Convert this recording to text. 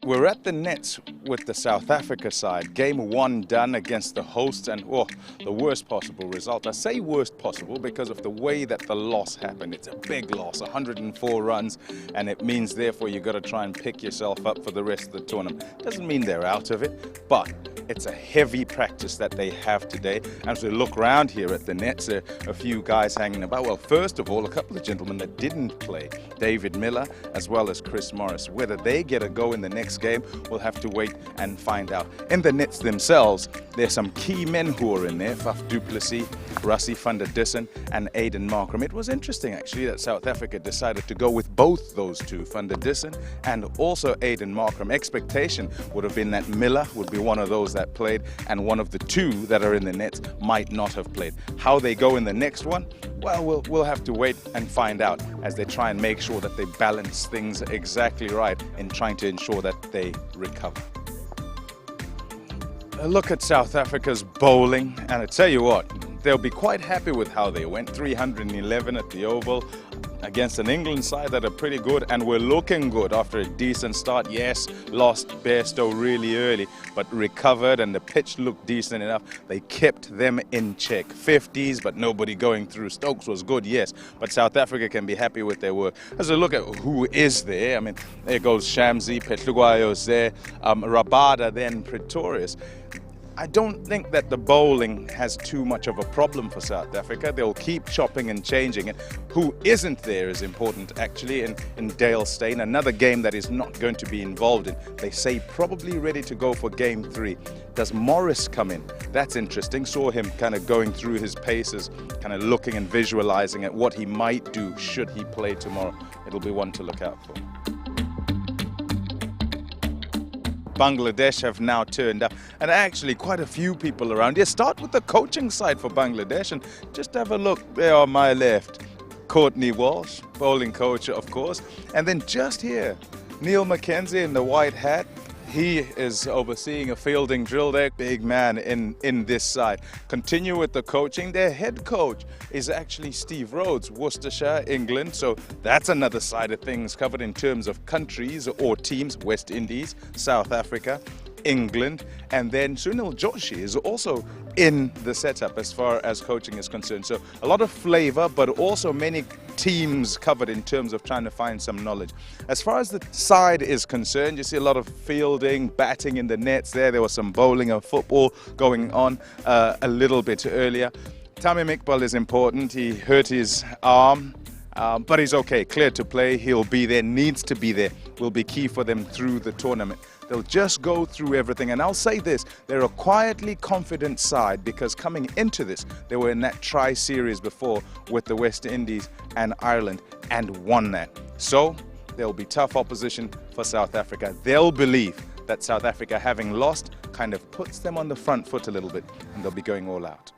We're at the nets with the South Africa side. Game 1 done against the hosts, and the worst possible result. I say worst possible because of the way that the loss happened. It's a big loss, 104 runs, and it means therefore you've got to try and pick yourself up for the rest of the tournament. Doesn't mean they're out of it, but it's a heavy practice that they have today. As we look around here at the nets, there are a few guys hanging about. Well, first of all, a couple of gentlemen that didn't play, David Miller as well as Chris Morris. Whether they get a go in the next game, we'll have to wait and find out. In the nets themselves, there's some key men who are in there: Faf du Plessis, Rassie van der Dussen and Aiden Markram. It was interesting actually that South Africa decided to go with both those two, van der Dussen and also Aiden Markram. Expectation would have been that Miller would be one of those that played, and one of the two that are in the nets might not have played. How they go in the next one, well, we'll have to wait and find out as they try and make sure that they balance things exactly right in trying to ensure that they recover. A look at South Africa's bowling, and I tell you what, they'll be quite happy with how they went. 311 at the Oval against an England side that are pretty good, and we're looking good after a decent start. Yes, lost Bairstow really early, but recovered, and the pitch looked decent enough. They kept them in check. 50s, but nobody going through. Stokes was good, yes, but South Africa can be happy with their work. As we look at who is there, I mean, there goes Shamsi, Petlugwayo's there, Rabada, then Pretorius. I don't think that the bowling has too much of a problem for South Africa. They'll keep chopping and changing it. Who isn't there is important actually in Dale Steyn, another game that is not going to be involved in. They say probably ready to go for game 3. Does Morris come in? That's interesting. Saw him kind of going through his paces, kind of looking and visualizing at what he might do should he play tomorrow. It'll be one to look out for. Bangladesh have now turned up, and actually quite a few people around here. Start with the coaching side for Bangladesh and just have a look there on my left. Courtney Walsh, bowling coach of course, and then just here, Neil McKenzie in the white hat. He is overseeing a fielding drill there. Big man in this side. Continue with the coaching. Their head coach is actually Steve Rhodes, Worcestershire, England. So that's another side of things covered in terms of countries or teams. West Indies, South Africa, England, and then Sunil Joshi is also in the setup as far as coaching is concerned. So a lot of flavor, but also many teams covered in terms of trying to find some knowledge. As far as the side is concerned, you see a lot of fielding, batting in the nets there. There was some bowling and football going on a little bit earlier. Tamim Iqbal is important. He hurt his arm. But he's okay, cleared to play. He'll be there, needs to be there, will be key for them through the tournament. They'll just go through everything. And I'll say this, they're a quietly confident side because coming into this, they were in that tri-series before with the West Indies and Ireland and won that. So there'll be tough opposition for South Africa. They'll believe that South Africa, having lost, kind of puts them on the front foot a little bit, and they'll be going all out.